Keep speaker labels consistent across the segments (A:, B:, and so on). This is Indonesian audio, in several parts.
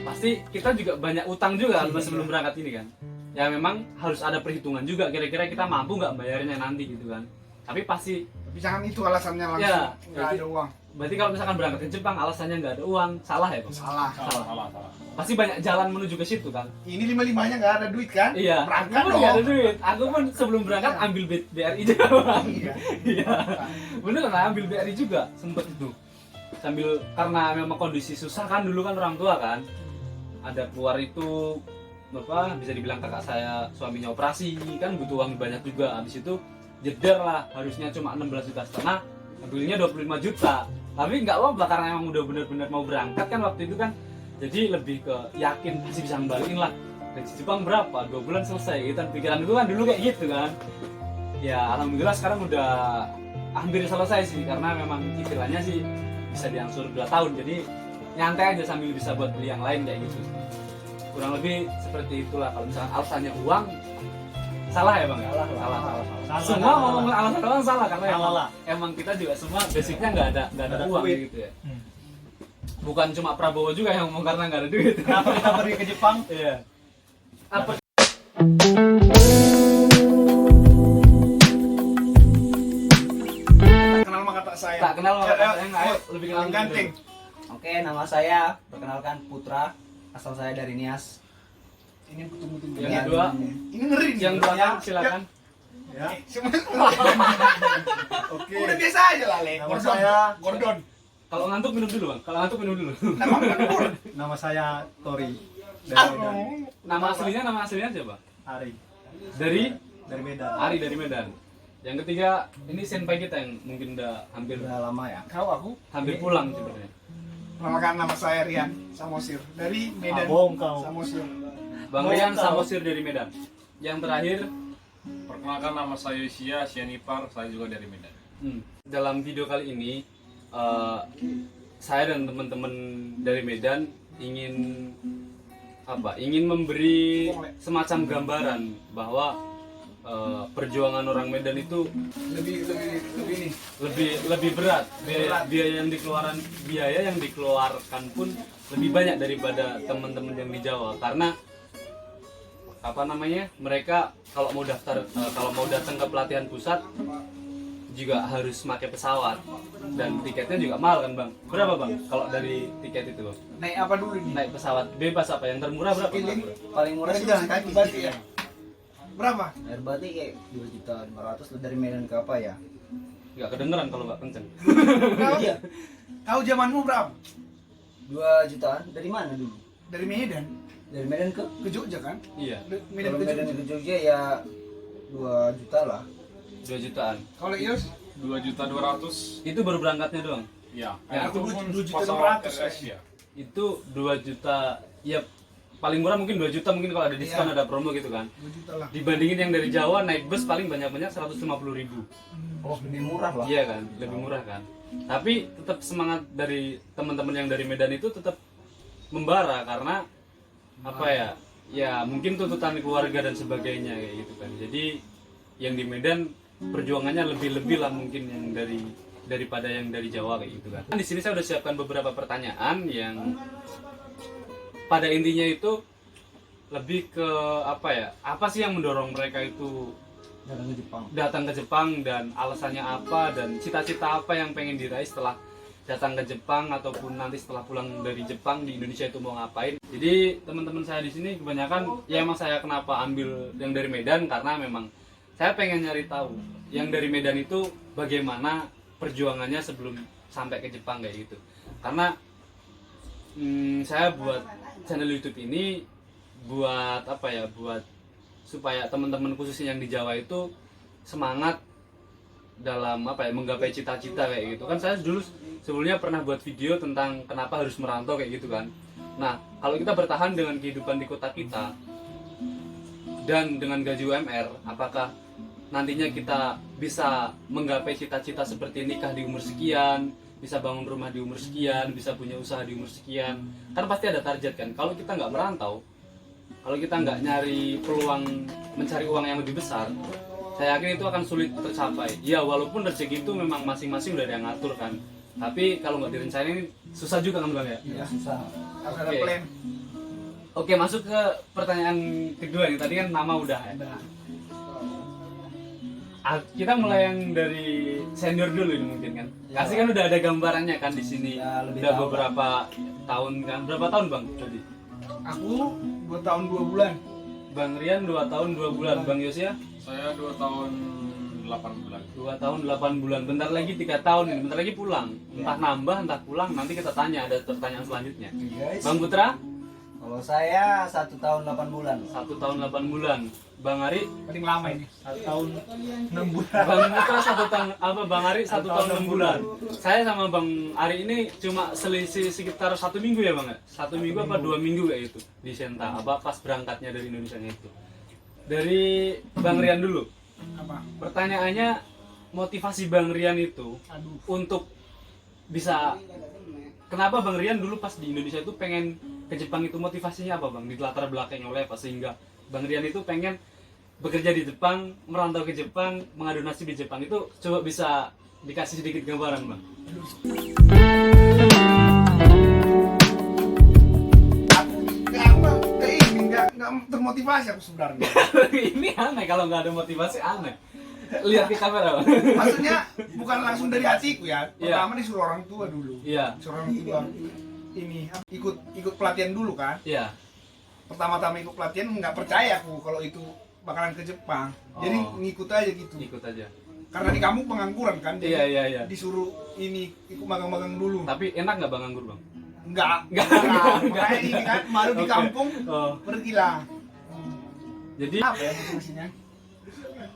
A: Pasti kita juga banyak utang juga kan sebelum berangkat ini kan. Ya memang harus ada perhitungan juga, kira-kira kita mampu nggak bayarnya nanti gitu kan. Tapi pasti,
B: Tapi jangan itu alasannya langsung
A: ya,
B: nggak ada uang.
A: berarti kalau misalkan berangkat ke Jepang alasannya nggak ada uang, salah ya Bang?
B: Salah.
C: Salah.
A: Pasti banyak jalan menuju ke situ kan.
B: Ini 5-5-nya nggak ada duit kan?
A: Iya,
B: Berangkat
A: aku pun
B: dong.
A: nggak ada duit. Aku pun sebelum berangkat ambil BRI juga Bang.
B: Iya.
A: Iya, bener lah, ambil BRI juga sempet itu. Sambil karena memang kondisi susah kan dulu kan orang tua kan. Ada keluar itu apa bisa dibilang kakak saya suaminya operasi kan butuh uang banyak juga. Habis itu jeder lah, harusnya cuma 16,5 juta, ambilnya 25 juta. Tapi nggak apa-apa karena emang udah benar-benar mau berangkat kan waktu itu kan. Jadi lebih ke yakin pasti bisa ngembaliin lah. Dari Jepang berapa? 2 bulan selesai. Gitu. Pikiran gue kan dulu kayak gitu kan. Ya alhamdulillah sekarang udah hampir selesai sih karena memang cicilannya sih bisa diangsur 2 tahun. Jadi nyantai aja sambil bisa buat beli yang lain kayak gitu. Kurang lebih seperti itulah. Kalau misalkan alasannya uang, salah ya Bang? Salah. Semua ngomong alasan doang salah karena emang kita juga semua basicnya nggak ada uang gitu ya. Bukan cuma Prabowo juga yang ngomong karena nggak ada duit.
C: Kenapa kita pergi ke Jepang?
A: Iya. Apa?
B: Tak kenal maka tak sayang.
A: Tak kenal maka tak sayang, ayo lebih kenal
B: yang ganteng.
D: Oke, nama saya perkenalkan Putra, asal saya dari Nias.
B: Ini tunggu.
A: Yang kedua,
B: Ini ngeri nih.
A: yang belakang silakan.
C: Ya.
B: Oke. Udah biasa aja lah, Le.
C: Nama saya
B: Gordon.
A: Kalau ngantuk minum dulu Bang. Kalau ngantuk minum dulu.
C: Nama saya Tori dari Medan.
A: Nama aslinya siapa?
C: Ari
A: Dari
C: dari Medan.
A: Ari dari Medan. Yang ketiga, ini senpai kita yang mungkin udah hampir
C: Udah lama ya.
B: Kau aku.
A: pulang sebenarnya.
B: Perkenalkan nama saya Rian Samosir dari Medan.
C: Abong kau.
B: Samosir.
A: Bang Rian Samosir dari Medan. Yang terakhir,
E: Perkenalkan nama saya Sianipar, saya juga dari Medan.
A: dalam video kali ini saya dan teman-teman dari Medan ingin memberi semacam gambaran bahwa perjuangan orang Medan itu
B: Lebih nih.
A: lebih berat. Biaya yang dikeluarkan pun lebih banyak daripada teman-teman yang di Jawa karena mereka kalau mau datang ke pelatihan pusat juga harus pakai pesawat dan tiketnya juga mahal kan Bang. Berapa Bang kalau dari tiket itu Bang?
B: Naik apa dulu nih?
A: Naik pesawat bebas apa yang termurah berapa?
D: Paling murah sih
B: Jalan kaki berarti ya. Berapa?
D: air berarti kayak 2.500.000 dari Medan ke apa ya?
A: Nggak kedengeran kalau nggak kenceng.
D: Iya.
B: Kau zamanmu berapa?
D: 2 jutaan dari mana dulu?
B: Dari Medan
D: Dari Medan ke
B: ke Jogja kan?
A: Iya,
B: Medan
D: kalau
B: ke
D: Medan
B: Jogja.
D: ke Jogja ya 2 juta lah.
A: 2 jutaan.
B: Kalau Ios
E: 2.200.000.
A: Itu baru berangkatnya doang.
E: Ya.
A: Ya,
E: Itu
B: aku
E: pun
B: 2.600.000
E: pesawat RS ya.
A: Itu 2 juta. Ya paling murah mungkin 2 juta mungkin kalau ada diskon
B: Iya.
A: ada promo gitu kan.
B: 2 juta lah.
A: Dibandingin yang dari Jawa naik bus paling banyak-banyak 150.000.
D: Oh, lebih murah lah.
A: Iya kan, lebih murah kan. Tapi tetap semangat dari teman-teman yang dari Medan itu tetap membara karena apa ya? Ya mungkin tuntutan keluarga dan sebagainya kayak gitu kan. Jadi yang di Medan perjuangannya lebih-lebih lah mungkin yang daripada yang dari Jawa kayak gitu kan. Di sini saya udah siapkan beberapa pertanyaan yang pada intinya itu lebih ke apa ya? Apa sih yang mendorong mereka itu
D: Datang ke Jepang.
A: datang ke Jepang dan alasannya apa dan cita-cita apa yang pengen diraih setelah datang ke Jepang ataupun nanti setelah pulang dari Jepang di Indonesia itu mau ngapain. Jadi teman-teman saya di sini kebanyakan ya emang saya kenapa ambil yang dari Medan karena memang saya pengen nyari tahu yang dari Medan itu bagaimana perjuangannya sebelum sampai ke Jepang kayak gitu. Karena saya buat channel YouTube ini buat apa ya, buat supaya teman-teman khususnya yang di Jawa itu semangat dalam apa ya, menggapai cita-cita kayak gitu kan. Saya dulu sebelumnya pernah buat video tentang kenapa harus merantau kayak gitu kan. Nah, kalau kita bertahan dengan kehidupan di kota kita dan dengan gaji UMR, apakah nantinya kita bisa menggapai cita-cita seperti nikah di umur sekian, bisa bangun rumah di umur sekian, bisa punya usaha di umur sekian? Kan pasti ada target kan. Kalau kita nggak merantau, kalau kita nggak nyari peluang mencari uang yang lebih besar, saya yakin itu akan sulit tercapai. Ya walaupun rezeki itu memang masing-masing udah ada yang ngatur kan, tapi kalau nggak direncanain susah juga kan Bang ya?
D: Iya, susah.
B: Harus ada
A: Oke.
B: plan.
A: Oke, masuk ke pertanyaan kedua nih. Tadi kan nama udah ya. Kita mulai yang dari senior dulu ini mungkin kan.
D: Ya.
A: Kasih kan udah ada gambarannya kan di sini.
D: Ya, lebih
A: Udah
D: tahu.
A: beberapa tahun kan. Berapa tahun Bang tadi?
B: Aku 2 tahun 2 bulan.
A: Bang Rian 2 tahun 2 bulan. Bang Yosia
E: Saya 2 tahun 8 bulan.
A: 2 tahun 8 bulan. Bentar lagi 3 tahun ini. Bentar lagi pulang. Entah nambah, entah pulang. Nanti kita tanya, ada pertanyaan selanjutnya. Bang Putra
D: Kalau saya 1 tahun 8 bulan.
A: 1 tahun 8 bulan. Bang Ari
B: Paling lama ini.
C: 1 tahun 6 bulan.
A: Bang Putra 1 tahun apa Bang Ari 1 tahun 6 bulan. Saya sama Bang Ari ini cuma selisih sekitar 1 minggu ya Bang ya? 1 minggu apa 2 minggu kayak itu di Senta, apa pas berangkatnya dari Indonesia itu. Dari Bang Rian dulu.
B: Apa?
A: Pertanyaannya, motivasi Bang Rian itu
B: Aduh.
A: untuk bisa, kenapa Bang Rian dulu pas di Indonesia itu pengen ke Jepang, itu motivasinya apa Bang? Di latar belakangnya oleh apa sehingga Bang Rian itu pengen bekerja di Jepang, merantau ke Jepang, mengadu nasib di Jepang? Itu coba bisa dikasih sedikit gambaran Bang.
B: Nggak termotivasi aku sebenarnya.
A: Ini aneh, kalau nggak ada motivasi aneh. Lihat ke kamera Bang.
B: Maksudnya bukan langsung dari hatiku ya.
A: Iya.
B: Pertama disuruh orang tua dulu.
A: Iya,
B: Disuruh orang tua ini ikut pelatihan dulu kan.
A: iya.
B: Pertama-tama ikut pelatihan nggak percaya aku kalau itu bakalan ke Jepang. Jadi
A: Oh.
B: ngikut aja gitu.
A: Ikut aja.
B: Karena di kampung pengangguran kan. Jadi
A: Iya.
B: disuruh ini ikut magang-magang dulu.
A: Tapi enak nggak Bang nganggur Bang?
B: Enggak.
A: Nggak.
B: Makanya ini kan baru di
A: Oke.
B: kampung
A: Oh.
B: pergilah.
A: Jadi
B: Apa ya motivasinya?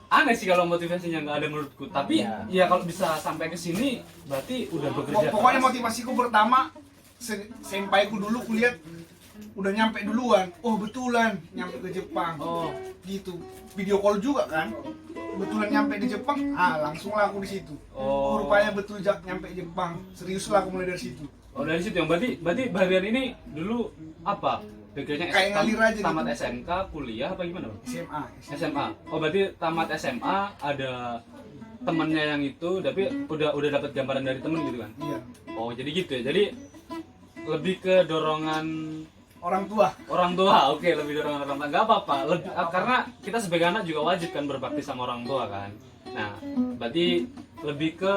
A: aneh sih kalau motivasinya nggak ada menurutku. Tapi
D: Ya.
A: ya kalau bisa sampai ke sini berarti udah bekerja
B: Pokoknya
A: keras.
B: motivasiku pertama sempaiku dulu kulihat udah nyampe duluan. Oh betulan nyampe ke Jepang.
A: Oh,
B: Gitu. Video call juga kan. Betulan nyampe di Jepang. Langsung lah aku di situ.
A: oh.
B: Rupanya betul nyampe Jepang. Serius lah aku mulai dari situ.
A: Oh, dari situ yang berarti Bang Rian ini dulu apa? Bekerjanya
B: Kayak ngalir aja gitu.
A: tamat SMK, kuliah apa gimana Bang?
B: SMA.
A: SMA. Oh, berarti tamat SMA ada temennya yang itu, tapi udah dapat gambaran dari temen gitu kan?
B: Iya.
A: Oh, jadi gitu ya. Jadi lebih ke dorongan
B: Orang tua.
A: orang tua. Oke, lebih dorongan orang tua. Enggak apa-apa. Karena kita sebagai anak juga wajib kan berbakti sama orang tua kan. Nah, berarti lebih ke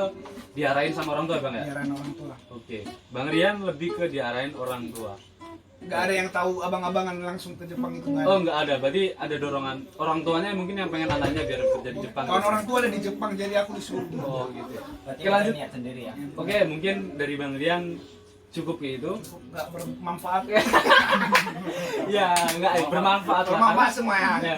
A: diarahin sama orang tua Bang ya?
B: Biaran orang tua.
A: Oke. Bang Rian lebih ke diarahin orang tua.
B: Nggak ada yang tahu abang-abangan langsung ke Jepang itu nggak
A: Oh,
B: ada.
A: enggak ada. Berarti ada dorongan orang tuanya mungkin yang pengen anaknya biar bekerja di Jepang.
B: Kawan orang tua ada di Jepang jadi aku disuruh.
A: Oh, gitu.
D: Berarti
A: Oke, lanjut.
D: niat sendiri ya.
A: Oke, mungkin dari Bang Rian cukup kayak itu.
B: Nggak bermanfaat.
A: Ya, enggak bermanfaat lah.
B: Bermanfaat semua ya.
A: Ya,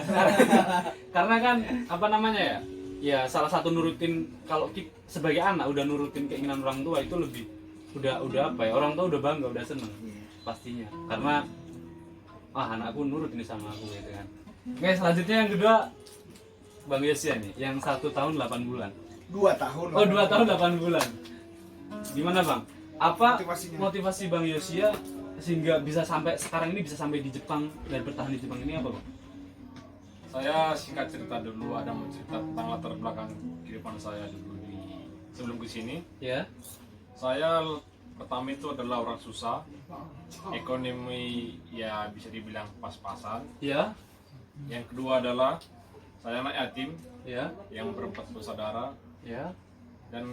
A: karena kan apa namanya ya? Ya salah satu nurutin, kalau sebagai anak udah nurutin keinginan orang tua itu lebih udah apa ya? Orang tua udah bangga, udah seneng pastinya. Karena anakku nurut ini sama aku gitu kan. Oke, selanjutnya yang kedua Bang Yosia nih, yang 1 tahun 8 bulan.
B: 2 tahun.
A: Oh, 2 tahun 8 bulan. Gimana Bang? Apa
B: Motivasinya?
A: motivasi Bang Yosia sehingga bisa sampai sekarang ini, bisa sampai di Jepang dan bertahan di Jepang ini apa Bang?
E: Saya singkat cerita dulu, ada mau cerita tentang latar belakang kehidupan saya dulu sebelum ke sini.
A: Ya.
E: Saya pertama itu adalah orang susah, ekonomi ya bisa dibilang pas-pasan.
A: Ya.
E: Yang kedua adalah saya anak yatim
A: Ya.
E: yang berempat bersaudara,
A: Ya.
E: dan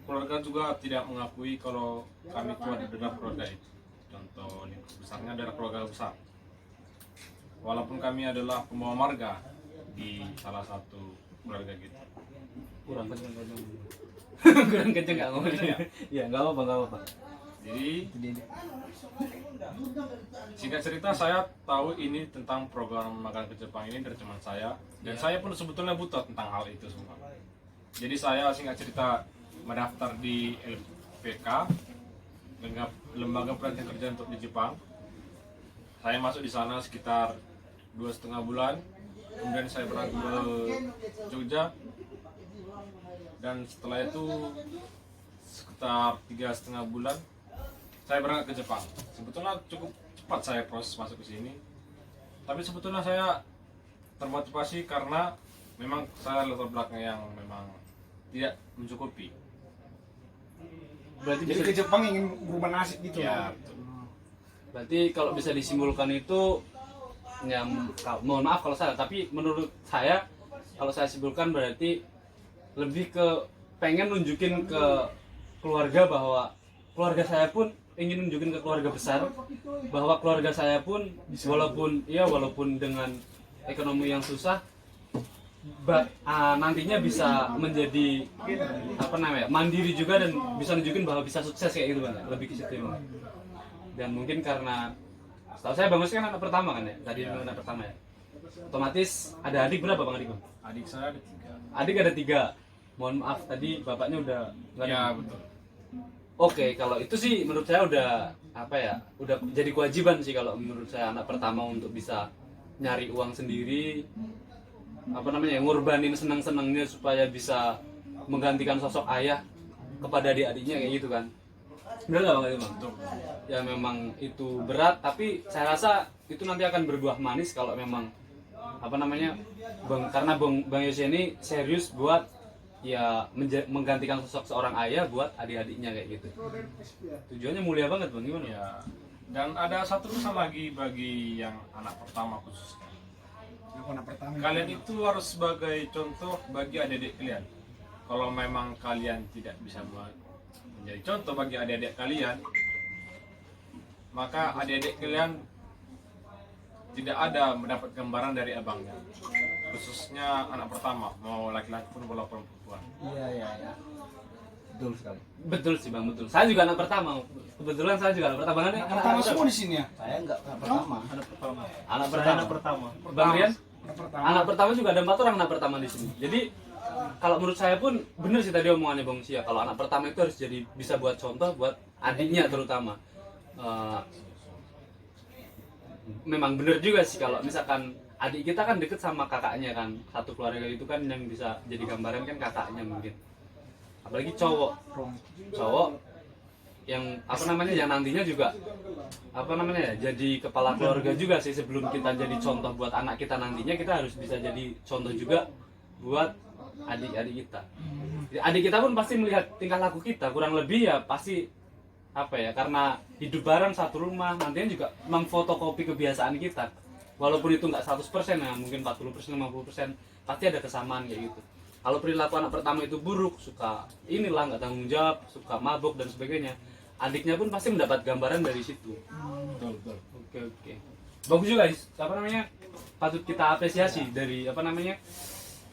E: keluarga juga tidak mengakui kalau kami itu ada dalam keluarga itu. Contoh lingkup besarnya adalah keluarga besar. Walaupun kami adalah pembawa marga di salah satu keluarga gitu.
A: Kurang kenceng. Kurang kenceng nggak ngomongnya. Ya, nggak apa-apa.
E: Jadi singkat cerita, saya tahu ini tentang program magang ke Jepang ini dari teman saya, dan saya pun sebetulnya butuh tentang hal itu semua. Jadi saya singkat cerita mendaftar di LPK, Lembaga Pelatihan Kerja untuk di Jepang. Saya masuk di sana sekitar 2,5 bulan. Kemudian saya berangkat ke Jogja, dan setelah itu sekitar 3,5 bulan saya berangkat ke Jepang. Sebetulnya cukup cepat saya proses masuk ke sini, tapi sebetulnya saya termotivasi karena memang saya latar belakang yang memang tidak mencukupi.
A: Berarti
B: Jadi
A: bisa,
B: ke Jepang ingin berubah nasib gitu.
E: Ya, betul.
A: berarti kalau bisa disimpulkan itu, ya mohon maaf kalau salah, tapi menurut saya kalau saya simpulkan berarti lebih ke pengen nunjukin ke keluarga bahwa keluarga saya pun ingin nunjukin ke keluarga besar bahwa keluarga saya pun walaupun dengan ekonomi yang susah nantinya bisa menjadi mandiri juga dan bisa nunjukin bahwa bisa sukses kayak gitu Bang. Lebih ke situ Bang. Dan mungkin karena setahu saya Bang Yos kan anak pertama kan ya? Tadi anak pertama ya. Otomatis ada adik berapa Bang adik Bang?
E: Adik saya ada 3.
A: Adik ada 3. Mohon maaf tadi bapaknya udah nggak ada.
E: Ya, betul.
A: Oke, kalau itu sih menurut saya udah udah jadi kewajiban sih kalau menurut saya anak pertama untuk bisa nyari uang sendiri, ngorbanin senang-senangnya supaya bisa menggantikan sosok ayah kepada adik-adiknya kayak gitu kan. Benar nggak Bang?
E: Betul.
A: Ya memang itu berat, tapi saya rasa itu nanti akan berbuah manis kalau memang karena Bang Yossi ini serius buat ya menggantikan sosok seorang ayah buat adik-adiknya kayak gitu. Tujuannya mulia banget Bang, gimana?
E: Ya. Dan ada satu pesan lagi bagi yang anak pertama khususnya.
B: Anak pertama.
E: Kalian itu harus sebagai contoh bagi adik-adik kalian. Kalau memang kalian tidak bisa menjadi contoh bagi adik-adik kalian, maka adik-adik kalian tidak ada mendapat gambaran dari abangnya. Khususnya anak pertama, mau laki-laki pun walaupun perempuan.
D: Iya. Betul sekali.
A: Betul sih Bang, betul. Saya juga anak pertama. Kebetulan saya juga anak pertama.
B: Anak pertama semua di sini ya.
D: Saya enggak pertama.
A: Anak pertama. Bang Rian? Anak pertama juga ada 4 orang anak pertama di sini. Jadi kalau menurut saya pun benar sih tadi omongannya Bang Sia. Kalau anak pertama itu harus jadi bisa buat contoh buat adiknya terutama. Memang benar juga sih kalau misalkan adik kita kan deket sama kakaknya kan, satu keluarga itu kan yang bisa jadi gambaran kan kakaknya mungkin. Apalagi cowok yang yang nantinya juga jadi kepala keluarga juga sih. Sebelum kita jadi contoh buat anak kita nantinya, kita harus bisa jadi contoh juga buat adik-adik kita. Adik kita pun pasti melihat tingkah laku kita kurang lebih ya pasti karena hidup bareng satu rumah, nantinya juga memfotokopi kebiasaan kita. Walaupun itu nggak 100% ya, mungkin 40%, 50% pasti ada kesamaan kayak gitu. Kalau perilaku anak pertama itu buruk, suka nggak tanggung jawab, suka mabuk dan sebagainya, adiknya pun pasti mendapat gambaran dari situ.
E: Betul.
A: Oke. Bagus juga, patut kita apresiasi dari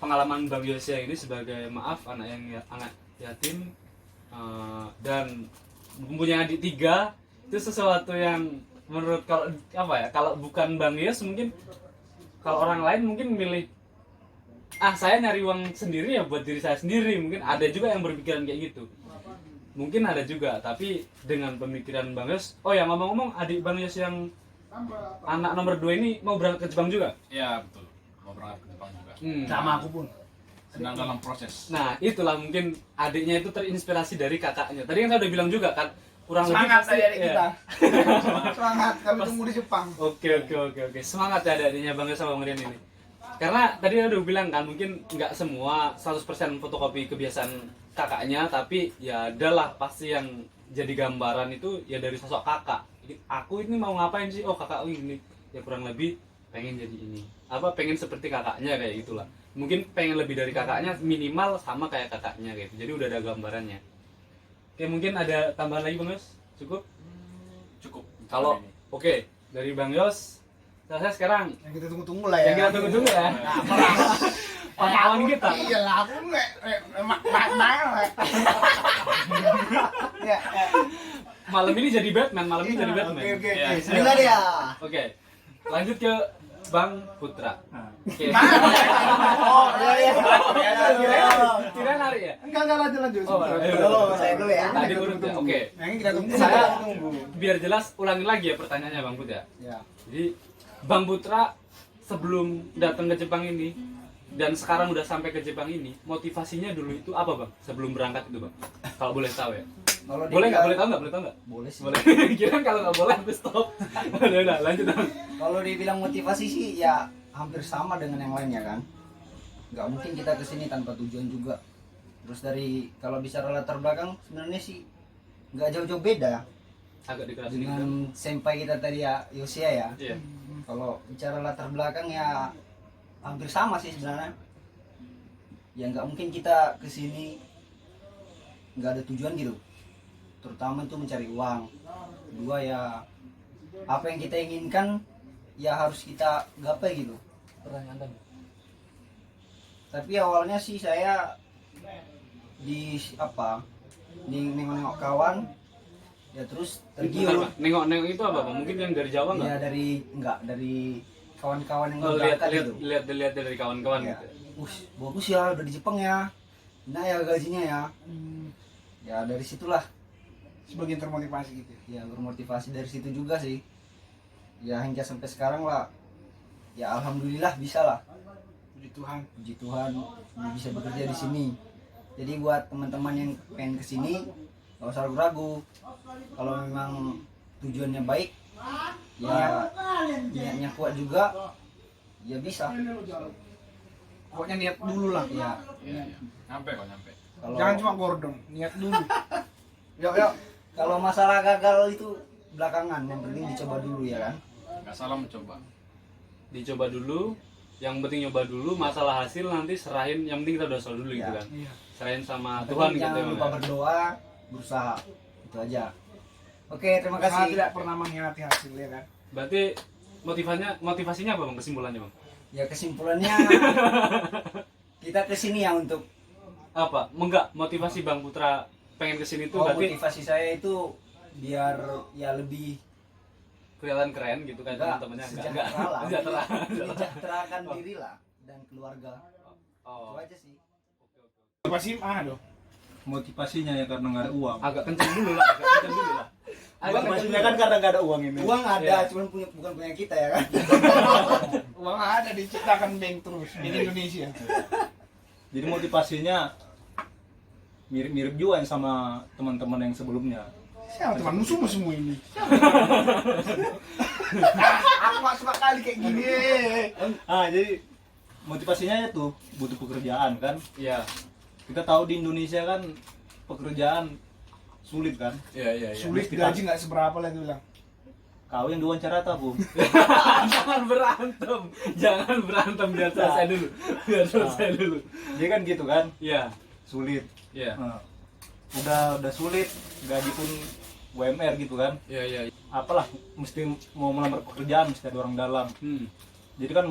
A: pengalaman Bang Yossi ini sebagai anak yatim dan mempunyai adik 3 itu sesuatu yang menurut kalau bukan Bang Yos mungkin kalau orang lain mungkin milih saya nyari uang sendiri ya buat diri saya sendiri, mungkin ada juga yang berpikiran kayak gitu, mungkin ada juga, tapi dengan pemikiran Bang Yos. Oh ya, ngomong-ngomong, adik Bang Yos yang anak nomor 2 ini mau berangkat ke Jepang juga?
E: Ya, betul. Mau berangkat ke Jepang juga.
B: Sama aku pun.
E: Sedang dalam proses.
A: Nah, itulah mungkin adiknya itu terinspirasi dari kakaknya. Tadi kan saya udah bilang juga kan, kurang
B: Semangat
A: lebih
B: adik kita. Semangat, kami tunggu di Jepang.
A: Oke. Semangat ya adiknya Bang Yos sama Bang Rian ini. Karena tadi udah bilang kan, mungkin nggak semua 100% fotokopi kebiasaan kakaknya, tapi ya adalah pasti yang jadi gambaran itu ya dari sosok kakak. Aku ini mau ngapain sih? Oh, kakak ini ya kurang lebih pengen jadi ini. Pengen seperti kakaknya kayak gitulah. Mungkin pengen lebih dari kakaknya, minimal sama kayak kakaknya gitu. Jadi udah ada gambarannya. Oke, mungkin ada tambahan lagi Bang Yos? Cukup?
E: Cukup.
A: Kalau oke, dari Bang Yos, saya sekarang
B: Yang kita tunggu-tunggu lah ya.
A: yang kita tunggu-tunggu ya. Pengalaman kita.
B: Iya lah, aku main lah. Ya.
A: malam ini jadi Batman, malam ini jadi Batman.
B: Oke,
A: Ya.
D: Bismillah dia.
A: Oke. Lanjut ke Bang Putra. Oke.
B: Oh, iya.
A: Kira nari ya?
B: Enggak lanjut.
A: Oh,
D: Oh, saya dulu ya.
A: Tadi urutnya. Oke.
B: Nah, ini kita tunggu.
A: Saya
B: Kita tunggu.
A: biar jelas ulangin lagi ya pertanyaannya Bang Putra.
B: Ya.
A: Jadi Bang Putra sebelum datang ke Jepang ini dan sekarang udah sampai ke Jepang ini, motivasinya dulu itu apa Bang? Sebelum berangkat itu Bang? Kalau boleh tahu ya.
D: Kalau
A: Boleh nggak? Boleh
D: dibilang-
A: tahu nggak? Boleh tahu nggak?
D: Boleh sih.
A: Boleh. Kira kalau nggak boleh aku stop. Udah, lanjut Bang.
D: Kalau dibilang motivasi sih ya hampir sama dengan yang lainnya kan. Nggak mungkin kita kesini tanpa tujuan juga. Terus dari kalau bicara latar belakang sebenarnya sih nggak jauh-jauh beda
A: Agak dikerasin dikit.
D: dengan senpai kita tadi ya, Yosia ya.
A: Iya.
D: Kalau bicara latar belakang ya hampir sama sih sebenarnya. Ya nggak mungkin kita kesini nggak ada tujuan gitu. Terutama itu mencari uang. Kedua ya apa yang kita inginkan ya harus kita gapai gitu.
A: Pertanyaan tadi.
D: Tapi awalnya sih saya di apa nengok-nengok kawan ya terus tergiur.
A: Nengok-nengok itu apa Bang? Mungkin yang dari Jawa nggak?
D: Ya dari kawan-kawan yang
A: Oh, lihat
D: berangkat gitu.
A: lihat dari kawan-kawan
D: Ya.
A: gitu.
D: Bagus ya udah di Jepang ya. Nah ya gajinya ya. Ya dari situlah
B: Sebagian termotivasi gitu.
D: ya bermotivasi dari situ juga sih. Ya hingga sampai sekarang lah. Ya alhamdulillah bisa lah.
B: Puji Tuhan.
D: Puji Tuhan bisa bekerja di sini. Jadi buat teman-teman yang pengen kesini nggak usah ragu-ragu. Kalau memang tujuannya baik, ya niatnya kuat juga, ya bisa.
B: Pokoknya niat dulu lah.
D: Ya
E: Iya. Nyampe kok nyampe.
D: kalau
B: Jangan cuma gordong, niat dulu. Yuk.
D: kalau masalah gagal itu belakangan, yang penting dicoba dulu ya kan.
E: Nggak salah mencoba.
A: Dicoba dulu, yang penting nyoba dulu, masalah hasil nanti serahin, yang penting kita dosa dulu gitu
D: Ya.
A: kan.
B: Iya.
A: Serahin sama
D: Tapi
A: Tuhan gitu
D: jangan
A: ya, Bang,
D: lupa
A: ya.
D: berdoa, berusaha, itu aja. Oke, terima
B: Saya
D: kasih.
B: tidak pernah mengkhianati hasil ya kan.
A: Berarti motivasinya apa Bang, kesimpulannya Bang?
D: Ya kesimpulannya kita kesini ya untuk
A: Apa? Enggak, motivasi Bang Putra pengen kesini tuh berarti
D: motivasi saya itu biar ya lebih
A: kelihatan keren gitu kan teman-temannya.
D: sejahtera lah,
A: Sejahtera.
D: menyejahterakan diri lah dan keluarga.
A: Oh.
D: Itu aja sih.
B: Motivasi dong.
C: Motivasinya ya karena nggak ada uang.
A: Agak kenceng dulu lah, agak kenceng dulu lah. Agak kenceng
C: Motivasinya
A: dulu.
C: kan karena nggak ada uang ini.
D: Uang ada,
A: Iya.
D: cuman bukan punya kita ya kan.
B: Uang ada diciptakan bank terus di Indonesia.
C: Jadi motivasinya mirip-mirip juga yang sama teman-teman yang sebelumnya.
B: Siapa teman musuhmu semua ini? Aku gak suka kali kayak gini.
C: Jadi motivasinya itu butuh pekerjaan kan.
A: Iya.
C: Kita tahu di Indonesia kan pekerjaan sulit kan.
A: Iya.
B: Sulit, gaji gak seberapa lah itu bilang.
C: Kau yang diwawancara tahu.
A: Jangan berantem biar selesai dulu. Biar selesai dulu.
C: Dia kan gitu kan,
A: Iya.
C: sulit.
A: Iya.
C: Nah, udah sulit, gaji pun UMR gitu kan.
A: Iya.
C: Apalah, mesti mau melamar pekerjaan mesti ada orang dalam. Jadi kan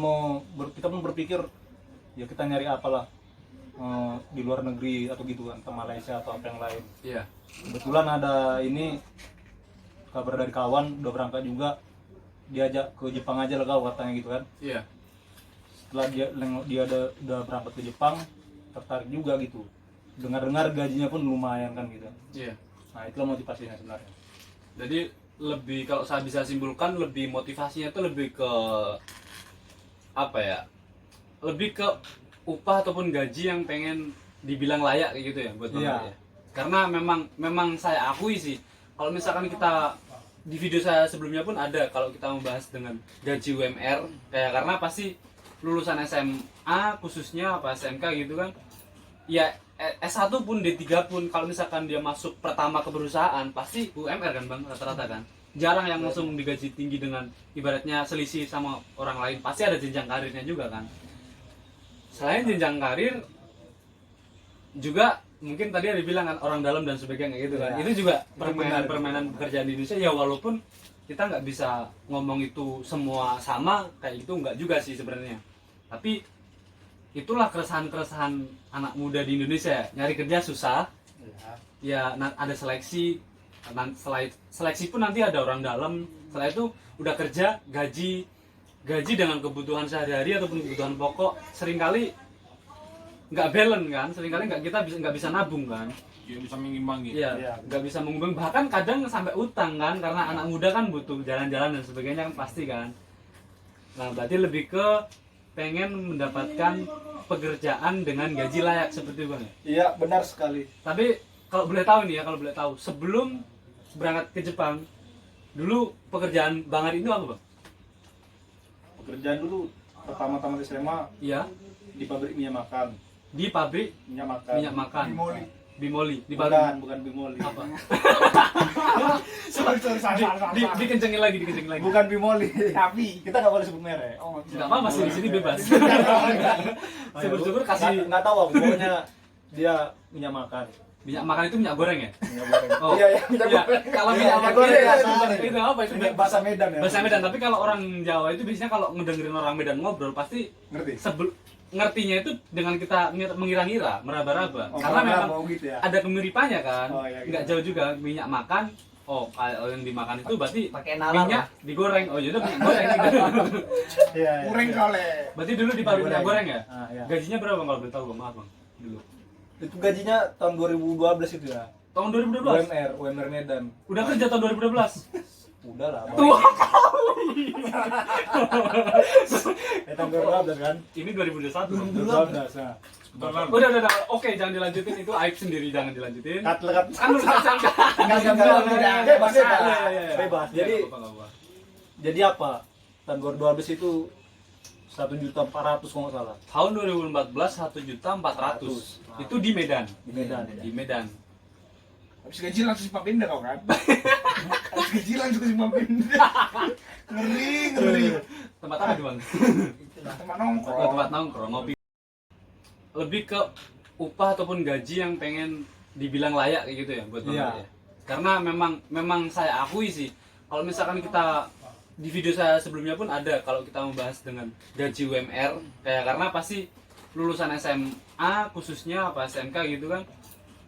C: kita pun berpikir ya kita nyari apalah di luar negeri atau gitu kan, ke Malaysia atau apa yang lain.
A: Iya.
C: Kebetulan ada ini kabar dari kawan udah berangkat juga, diajak ke Jepang aja lah kau katanya gitu kan.
A: Iya.
C: Setelah dia udah berangkat ke Jepang, tertarik juga gitu. Dengar-dengar gajinya pun lumayan kan gitu.
A: Iya.
C: Nah itulah motivasinya sebenarnya.
A: Jadi lebih, kalau saya bisa simpulkan, lebih motivasinya itu lebih ke apa ya? Lebih ke upah ataupun gaji yang pengen dibilang layak kayak gitu ya buat Bang
C: Iya.
A: ya. Karena memang saya akui sih, kalau misalkan kita di video saya sebelumnya pun ada, kalau kita membahas dengan gaji UMR kayak, karena pasti lulusan SMA khususnya apa SMK gitu kan, ya S1 pun D3 pun kalau misalkan dia masuk pertama ke perusahaan pasti UMR kan Bang, rata-rata kan. Jarang yang langsung digaji tinggi dengan ibaratnya selisih sama orang lain, pasti ada jenjang karirnya juga kan. Selain jenjang karir juga mungkin tadi ada bilang kan orang dalam dan sebagainya gitu kan.
D: Ya.
A: Itu juga permainan pekerjaan di Indonesia ya, walaupun kita nggak bisa ngomong itu semua sama kayak itu, nggak juga sih sebenarnya. Tapi itulah keresahan-keresahan anak muda di Indonesia, nyari kerja susah. Ya ada seleksi, Seleksi pun nanti ada orang dalam. Setelah itu udah kerja, gaji dengan kebutuhan sehari-hari ataupun kebutuhan pokok seringkali nggak balance kan, seringkali nggak bisa nabung kan.
E: Dia bisa mengimbangi.
A: Iya, nggak bisa mengubah, bahkan kadang sampai utang kan, karena anak muda kan butuh jalan-jalan dan sebagainya kan pasti kan. Nah, berarti lebih ke pengen mendapatkan pekerjaan dengan gaji layak seperti itu Bang ya?
C: Iya, benar sekali.
A: Tapi kalau boleh tahu nih ya, kalau boleh tahu, sebelum berangkat ke Jepang, dulu pekerjaan Bang Ari itu apa Bang?
C: Pekerjaan dulu pertama-tama di SMA
A: Iya,
C: di pabrik minyak makan.
A: di pabrik
C: Minyak makan.
A: minyak makan.
B: Bimoli.
A: Bimoli, di pabrik.
C: Bukan Bimoli.
A: Apa?
B: Sorry, salah.
A: Dikencengin lagi.
C: Bukan Bimoli.
B: Tapi
C: Kita nggak boleh sebut merek.
B: oh,
A: Enggak apa-apa sih, di sini bebas. Syukur-syukur kasih
C: Nggak tahu aku, pokoknya dia minyak makan.
A: minyak makan itu minyak goreng ya?
C: Minyak goreng.
A: Oh.
C: Iya, minyak
A: Iya,
C: goreng.
A: kalau
C: Iya,
A: minyak
C: minyak
A: goreng
C: goreng,
A: itu,
C: ya,
A: itu apa itu?
C: Minyak bahasa Medan ya.
A: Bahasa Medan, tapi kalau orang Jawa itu biasanya kalau ngedengerin orang Medan ngobrol pasti
C: Ngerti?
A: ngertinya itu dengan kita mengira-ngira, meraba-raba.
C: Oh,
A: Karena memang
C: mau gitu ya.
A: ada kemiripannya kan.
C: Oh, iya, gitu.
A: Nggak jauh juga minyak makan. Oh, kalau yang dimakan itu berarti
D: Pakai nalar.
A: minyak digoreng. Oh, jadi minyak goreng gitu.
C: Iya, iya.
B: kurang kali.
A: Berarti dulu di pabrik minyak goreng ya?
C: Ah, iya.
A: Gajinya berapa Bang, kalau boleh tahu Bang? Maaf Bang. Dulu.
C: Itu gajinya tahun 2012 itu ya.
A: Tahun 2012.
C: UMR Medan.
A: Udah kerja tahun 2012.
C: Udah lah.
A: Tua
C: Tahun 2012 kan.
A: Ini 2021.
C: 2012. Nah.
E: Sebentar.
A: Udah. Oke, jangan dilanjutin, itu aib sendiri, jangan dilanjutin.
C: Cut lekat.
A: Kan lu sangka.
B: Enggak.
C: Bebas,
A: Iya,
C: bebas.
A: iya.
C: Bebas. Jadi jadi apa? Tahun 2012 itu 1.400.000 kalau nggak salah.
A: Tahun 2014 1.400.000. Itu di Medan.
C: Di Medan.
A: Di Medan.
B: Habis gaji langsung simpang pindah kau kan? Habis gaji langsung simpang pindah. Ngeri.
A: Tempat apa di Bang?
B: Tempat nongkrong.
A: Tempat nongkrong, ngopi. Lebih ke upah ataupun gaji yang pengen dibilang layak kayak gitu ya buat Bang
C: Iya.
A: Ari ya. Karena memang saya akui sih, kalau misalkan kita di video saya sebelumnya pun ada, kalau kita membahas dengan gaji UMR kayak, karena pasti lulusan SMA khususnya apa SMK gitu kan,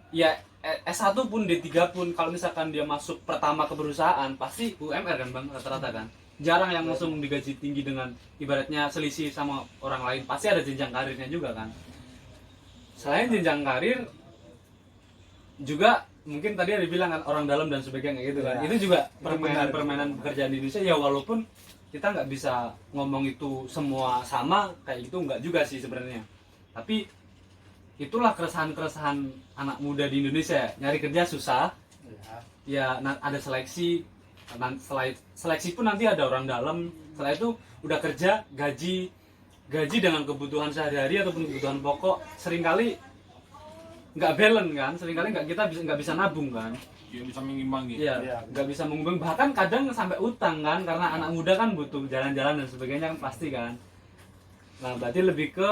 A: ya S1 pun D3 pun kalau misalkan dia masuk pertama ke perusahaan pasti UMR kan Bang, rata-rata kan. Jarang yang langsung digaji tinggi dengan ibaratnya selisih sama orang lain, pasti ada jenjang karirnya juga kan. Selain jenjang karir juga mungkin tadi ada bilang kan orang dalam dan sebagainya gitu kan.
C: Ya.
A: Itu juga
C: benar.
A: permainan pekerjaan di Indonesia ya, walaupun kita nggak bisa ngomong itu semua sama kayak gitu, nggak juga sih sebenarnya. Tapi itulah keresahan anak muda di Indonesia, nyari kerja susah. Ya ada seleksi, seleksi pun nanti ada orang dalam. Setelah itu udah kerja, gaji dengan kebutuhan sehari-hari ataupun kebutuhan pokok seringkali nggak balance kan, seringkali nggak bisa nabung kan.
E: Dia bisa mengimbangi.
A: Iya, nggak bisa mengubah, bahkan kadang sampai utang kan, karena anak muda kan butuh jalan-jalan dan sebagainya kan pasti kan. Nah, berarti lebih ke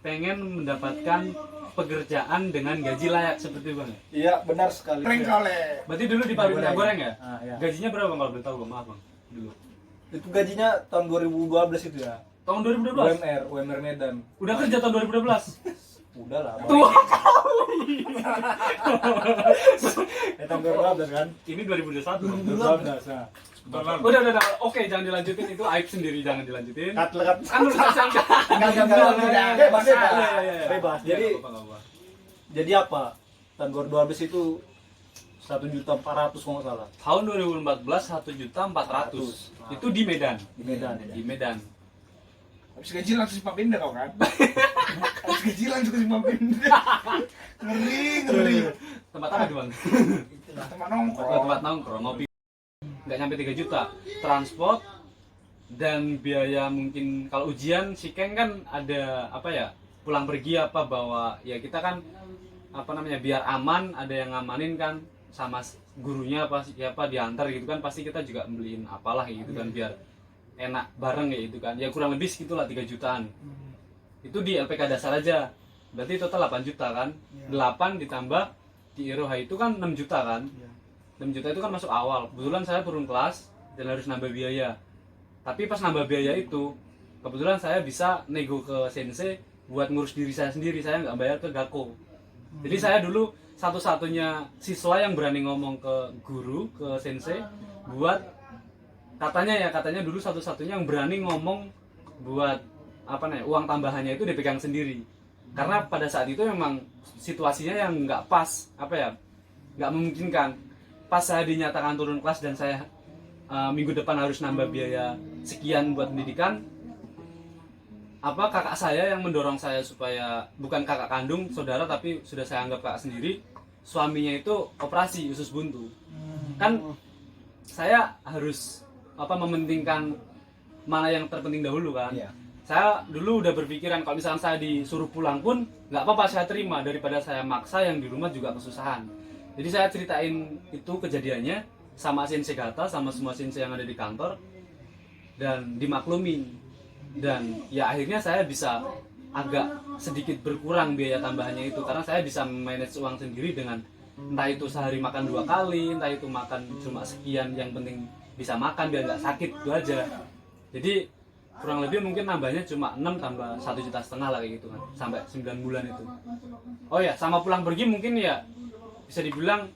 A: pengen mendapatkan pekerjaan dengan gaji layak seperti itu Bang ya?
C: Iya, benar sekali.
B: Kurang kali.
A: Berarti dulu di pabrik minyak goreng ya?
C: Ah, iya.
A: Gajinya berapa Bang, kalau boleh tahu Bang? Maaf Bang, dulu.
C: Itu gajinya tahun 2012 itu ya.
A: Tahun 2012?
C: UMR Medan.
A: Udah kerja tahun 2012?
C: Udah lah.
A: Tua
C: Tahun 2012 kan.
A: Ini 2021.
C: 2012. Nah.
E: Sebentar.
A: Udah. Oke, jangan dilanjutin, itu aib sendiri, jangan dilanjutin.
C: Cut lekat.
A: Kan lu sangka.
B: Enggak.
C: Bebas.
A: Iya.
C: Bebas.
A: Iya,
C: Jadi
A: nggak apa-apa.
C: jadi apa? Tahun 2012 itu 1.400.000 kalau nggak salah.
A: Tahun 2014 1.400.000. Itu di Medan.
C: Di Medan.
A: Di Medan.
B: Habis gaji langsung simpang pindah kau kan? Habis gaji langsung simpang pindah. Ngeri.
A: Tempat apa tuh Bang?
B: Tempat nongkrong.
A: Tempat nongkrong, ngopi. Nggak nyampe 3 juta. Transport dan biaya mungkin kalau ujian Sikeng kan ada apa ya? Pulang pergi apa bawa, ya kita kan apa namanya, biar aman, ada yang ngamanin kan, sama gurunya apa siapa diantar gitu kan, pasti kita juga beliin apalah gitu kan biar enak bareng ya itu kan. Ya kurang lebih segitulah 3 jutaan. Itu di LPK dasar aja. Berarti total 8 juta kan. 8 ditambah di IROH itu kan 6 juta kan. 6 juta itu kan masuk awal. Kebetulan saya turun kelas dan harus nambah biaya. Tapi pas nambah biaya itu, kebetulan saya bisa nego ke sensei buat ngurus diri saya sendiri. Saya nggak bayar ke Gako. Jadi saya dulu satu-satunya siswa yang berani ngomong ke guru, ke sensei buat katanya dulu satu-satunya yang berani ngomong buat uang tambahannya itu dipegang sendiri. Karena pada saat itu memang situasinya yang nggak pas, nggak memungkinkan. Pas saya dinyatakan turun kelas dan saya minggu depan harus nambah biaya sekian buat pendidikan, kakak saya yang mendorong saya supaya, bukan kakak kandung saudara tapi sudah saya anggap kakak sendiri, suaminya itu operasi usus buntu. Kan saya harus mementingkan mana yang terpenting dahulu kan.
D: Iya.
A: Saya dulu udah berpikiran kalau misalnya saya disuruh pulang pun nggak apa-apa, saya terima daripada saya maksa yang di rumah juga kesusahan. Jadi saya ceritain itu kejadiannya sama sensei Gata, sama semua sensei yang ada di kantor, dan dimaklumin. Dan ya akhirnya saya bisa agak sedikit berkurang biaya tambahannya itu, karena saya bisa manage uang sendiri dengan entah itu sehari makan 2 kali, entah itu makan cuma sekian, yang penting bisa makan biar nggak sakit, itu aja. Jadi kurang lebih mungkin nambahnya cuma 6 tambah 1,5 juta lah kayak gitu kan, sampai 9 bulan itu. Oh ya, sama pulang pergi mungkin ya bisa dibilang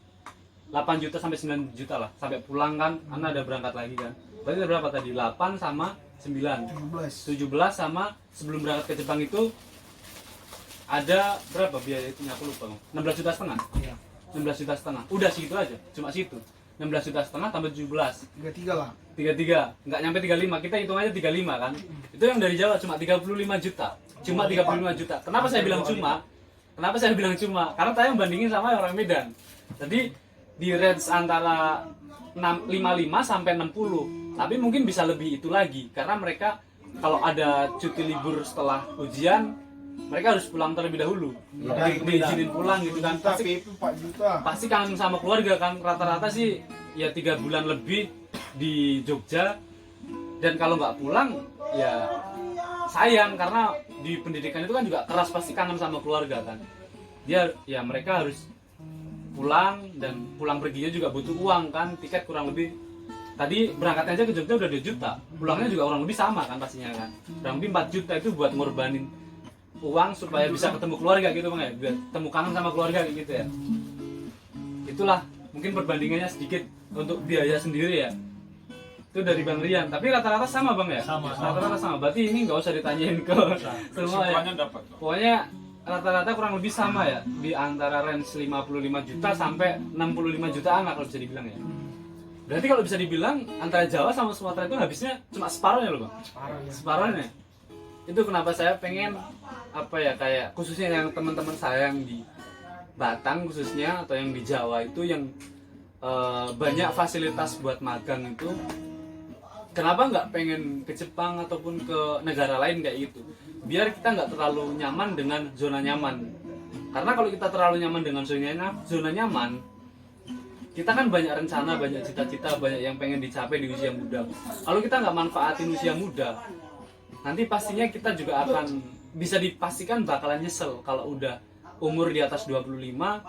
A: 8 juta sampai 9 juta lah, sampai pulang kan, Anda ada berangkat lagi kan. Berarti berapa tadi? 8 sama 9, 17 sama sebelum berangkat ke Jepang itu ada berapa biaya itu? Aku lupa. 16,5 juta.
B: Iya.
A: 16,5 juta. Udah segitu aja, cuma situ. 16,5 juta tambah 17.
B: 33 lah.
A: 33, nggak nyampe 35, kita hitung aja 35 kan. Itu yang dari Jawa cuma 35 juta. Cuma 35 juta. Kenapa saya bilang cuma? Karena saya membandingin sama orang Medan. Jadi di range antara 55 sampai 60. Tapi mungkin bisa lebih itu lagi, karena mereka kalau ada cuti libur setelah ujian, mereka harus pulang terlebih dahulu. Diizinin pulang gitu kan.
B: Tapi 4 juta.
A: Pasti kangen sama keluarga kan. Rata-rata sih ya 3 bulan lebih di Jogja, dan kalau nggak pulang ya sayang, karena di pendidikan itu kan juga keras, pasti kangen sama keluarga kan. Ya mereka harus pulang, dan pulang perginya juga butuh uang kan. Tiket kurang lebih tadi berangkatnya aja ke Jogja udah 2 juta, pulangnya juga kurang lebih sama kan pastinya kan. Kurang lebih 4 juta itu buat ngorbanin uang supaya bisa ketemu keluarga gitu Bang ya, biar ketemu kangen sama keluarga gitu ya. Itulah mungkin perbandingannya sedikit untuk biaya sendiri ya. Itu dari Bang Rian, tapi rata-rata sama Bang ya?
C: Sama.
A: Rata-rata sama, berarti ini nggak usah ditanyain ke semua ya.
E: Kesimpulannya dapat kok.
A: Pokoknya rata-rata kurang lebih sama ya, di antara range 55 juta sampai 65 jutaan lah kalau bisa dibilang ya. Berarti kalau bisa dibilang antara Jawa sama Sumatera itu habisnya cuma separuhnya loh Bang. Separuhnya. Itu kenapa saya pengen kayak khususnya yang teman-teman saya yang di Batang khususnya, atau yang di Jawa itu yang banyak fasilitas buat magang itu, kenapa nggak pengen ke Jepang ataupun ke negara lain kayak gitu, biar kita nggak terlalu nyaman dengan zona nyaman. Karena kalau kita terlalu nyaman dengan zona nyaman, kita kan banyak rencana, banyak cita-cita, banyak yang pengen dicapai di usia muda. Kalau kita nggak manfaatin usia muda, nanti pastinya kita juga akan bisa dipastikan bakalan nyesel kalau udah umur di atas 25,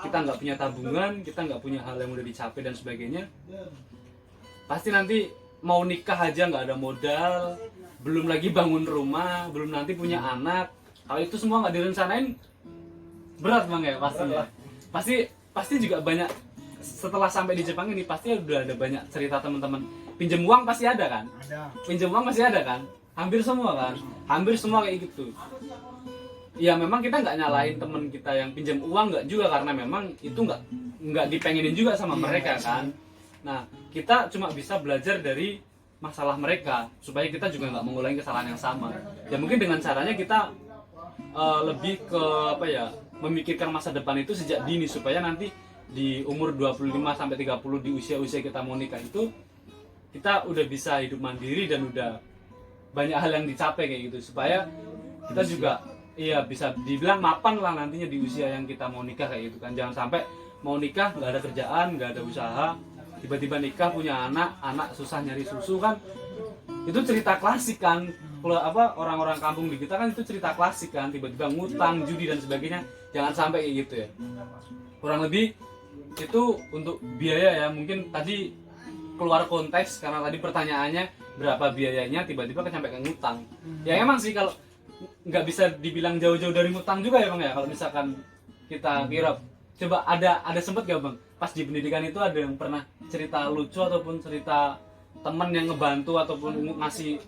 A: kita nggak punya tabungan, kita nggak punya hal yang udah dicapai dan sebagainya. Pasti nanti mau nikah aja nggak ada modal, belum lagi bangun rumah, belum nanti punya anak. Kalau itu semua nggak direncanain, berat Bang ya pastinya. Pasti juga banyak. Setelah sampai di Jepang ini pasti udah ada banyak cerita teman-teman. Pinjam uang pasti ada kan?
B: Ada.
A: Pinjam uang masih ada kan? Hampir semua kan? Hampir semua kayak gitu. Ya memang kita nggak nyalain teman kita yang pinjam uang, nggak juga, karena memang itu nggak dipengenin juga sama mereka kan. Nah kita cuma bisa belajar dari masalah mereka supaya kita juga nggak mengulangi kesalahan yang sama. Ya mungkin dengan caranya kita lebih ke memikirkan masa depan itu sejak dini, supaya nanti di umur 25 sampai 30 di usia-usia kita mau nikah itu kita udah bisa hidup mandiri dan udah banyak hal yang dicapai kayak gitu, supaya kita juga bisa dibilang mapan lah nantinya di usia yang kita mau nikah kayak gitu kan. Jangan sampai mau nikah nggak ada kerjaan, nggak ada usaha, tiba-tiba nikah punya anak susah nyari susu kan. Itu cerita klasik kan. Kalau orang-orang kampung di kita kan itu cerita klasik kan, tiba-tiba ngutang, judi dan sebagainya. Jangan sampai kayak gitu ya. Kurang lebih itu untuk biaya ya. Mungkin tadi keluar konteks karena tadi pertanyaannya berapa biayanya, tiba-tiba sampai ke ngutang. Ya emang sih kalau nggak bisa dibilang jauh-jauh dari ngutang juga ya Bang ya. Kalau misalkan kita kira coba ada sempet gak bang pas di pendidikan itu ada yang pernah cerita lucu ataupun cerita temen yang ngebantu ataupun ngasih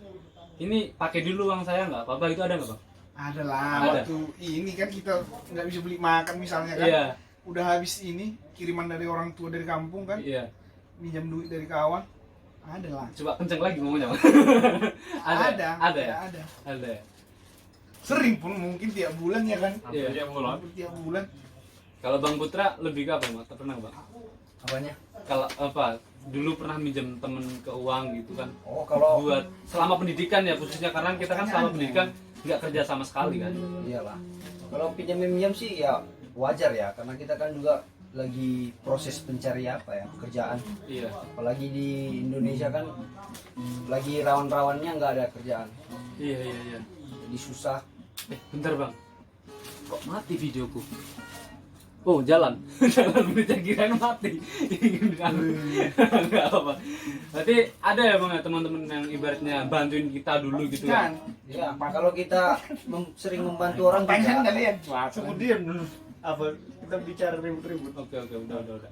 A: ini pakai dulu uang saya nggak apa-apa, itu ada nggak bang?
B: Ada lah,
A: Ada.
B: waktu ini kan kita nggak bisa beli makan misalnya kan.
A: Iya.
B: Udah habis ini kiriman dari orang tua dari kampung kan,
A: Iya.
B: minjam duit dari kawan. Ada lah.
A: Coba kenceng lagi ngomongnya bang.
B: Ada
A: ya?
B: ada.
A: Ada ya?
B: Sering pun mungkin tiap bulan ya kan.
E: Hampir
A: Iya.
E: tiap bulan.
B: Hampir tiap bulan.
A: Kalau bang Putra lebih ke apa bang? Pernah bang?
D: Apanya?
A: Kalau apa? Dulu pernah minjem temen ke uang gitu kan?
D: Oh, kalau
A: Buat selama pendidikan ya khususnya, karena kita kan selama pendidikan nggak kerja sama sekali kan?
D: iyalah. Kalau pinjam sih ya wajar ya, karena kita kan juga lagi proses pencari apa ya, pekerjaan.
A: Iya.
D: Apalagi di Indonesia kan lagi rawan-rawannya nggak ada kerjaan.
A: Iya iya iya.
D: Jadi susah.
A: Bentar bang, kok mati videoku? Oh jalan, jalan berita kirain mati. Enggak apa. Berarti ada ya bang ya teman-teman yang ibaratnya bantuin kita dulu gitu kan?
D: Ya, kalau kita sering membantu orang
B: Pengen
D: juga,
B: kalian.
C: Kemudian apa kita bicara ribut-ribut.
A: Oke udah.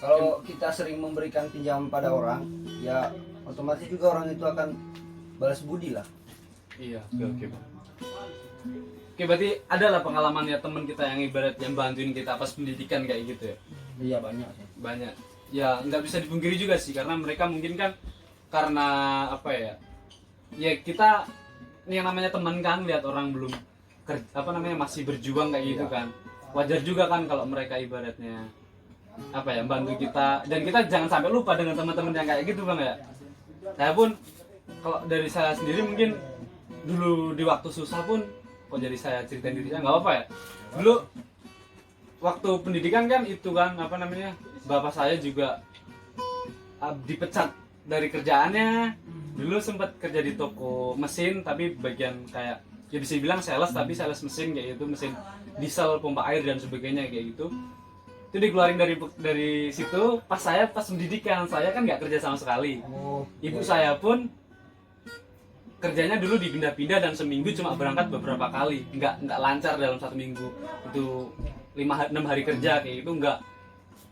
D: kalau kita sering memberikan pinjaman pada orang, ya otomatis juga orang itu akan balas budi lah.
A: Iya oke bang. Oke berarti adalah pengalamannya teman kita yang ibarat yang bantuin kita pas pendidikan kayak gitu ya?
D: Iya banyak sih.
A: Banyak. Ya nggak bisa dipungkiri juga sih, karena mereka mungkin kan karena apa ya? Ya kita ini yang namanya teman kan, lihat orang belum apa namanya masih berjuang kayak gitu kan. Wajar juga kan kalau mereka ibaratnya apa ya bantu kita, dan kita jangan sampai lupa dengan teman-teman yang kayak gitu bang ya. Saya pun kalau dari saya sendiri mungkin dulu di waktu susah pun kok jadi saya ceritain diri saya nggak apa-apa ya. Dulu waktu pendidikan kan itu kan apa namanya bapak saya juga dipecat dari kerjaannya. Dulu sempat kerja di toko mesin tapi bagian kayak ya bisa bilang sales tapi sales mesin kayak gitu, mesin diesel, pompa air dan sebagainya kayak gitu. Itu dikeluarin dari situ. Pas pendidikan saya kan nggak kerja sama sekali. Ibu saya pun kerjanya dulu dipindah-pindah dan seminggu cuma berangkat beberapa kali, nggak lancar dalam satu minggu itu 5-6 hari kerja kayak gitu nggak.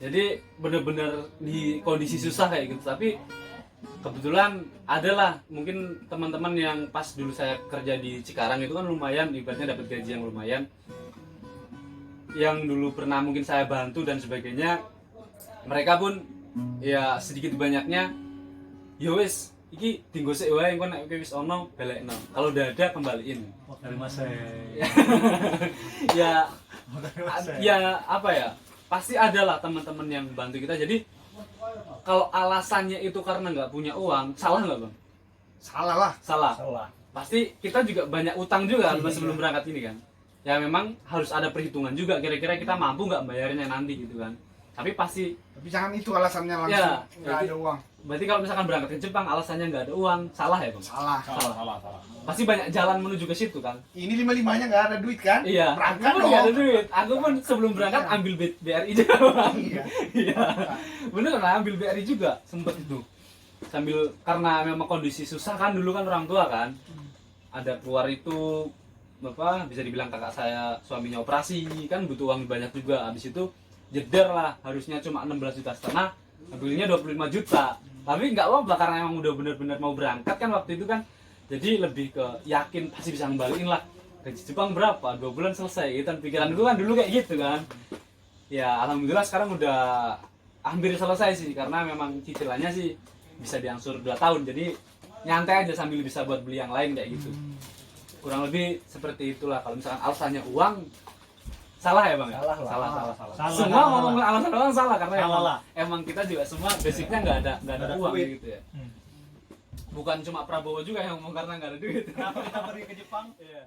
A: Jadi bener-bener di kondisi susah kayak gitu. Tapi kebetulan adalah mungkin teman-teman yang pas dulu saya kerja di Cikarang itu kan lumayan, ibaratnya dapat gaji yang lumayan, yang dulu pernah mungkin saya bantu dan sebagainya. Mereka pun ya sedikit banyaknya ya wis iki tinggal sik wae engko nek wis ono balekno. Kalau udah ada kembaliin.
C: Dari masa
A: Ya apa ya? Pasti ada lah teman-teman yang bantu kita. Jadi kalau alasannya itu karena nggak punya uang, salah nggak bang?
B: Salah lah.
A: Salah.
D: Salah.
A: Pasti kita juga banyak utang juga kan sebelum berangkat ini kan. Ya memang harus ada perhitungan juga. Kira-kira kita mampu nggak bayarnya nanti gitu kan. Tapi pasti.
B: Tapi jangan itu alasannya langsung
A: Ya,
B: nggak ada uang.
A: Berarti kalau misalkan berangkat ke Jepang alasannya nggak ada uang, salah ya bang?
B: Salah.
E: Salah.
A: Pasti banyak jalan menuju ke situ kan?
B: Ini 5-5-nya nggak ada duit kan?
A: Iya.
B: Berangkat
A: Aku pun
B: dong.
A: nggak ada duit. Aku pun sebelum berangkat ambil BRI juga bang.
B: Iya.
A: Iya. Bener lah ambil BRI juga sempet itu. Sambil karena memang kondisi susah kan dulu kan orang tua kan. Ada keluar itu bapak bisa dibilang kakak saya suaminya operasi kan butuh uang banyak juga. Habis itu jeder lah harusnya cuma 16,5 juta, ambilnya 25 juta. Tapi nggak apa-apa karena emang udah bener-bener mau berangkat kan waktu itu kan. Jadi lebih ke yakin pasti bisa ngembaliin lah. Gaji Jepang berapa? 2 bulan selesai gitu kan. Pikiran gue kan dulu kayak gitu kan. Ya alhamdulillah sekarang udah hampir selesai sih, karena memang cicilannya sih bisa diangsur 2 tahun. Jadi nyantai aja sambil bisa buat beli yang lain kayak gitu. Kurang lebih seperti itulah. Kalau misalkan alasannya uang, salah ya bang ya?
D: Salah lah.
A: Salah.
C: Salah.
A: Semua ngomong alasan uang salah karena
C: Salah
A: emang,
C: lah.
A: emang kita juga semua basicnya nggak ada uang
C: duit.
A: gitu ya. Bukan cuma Prabowo juga yang ngomong karena nggak ada duit.
C: Kenapa kita pergi ke Jepang?
A: Iya.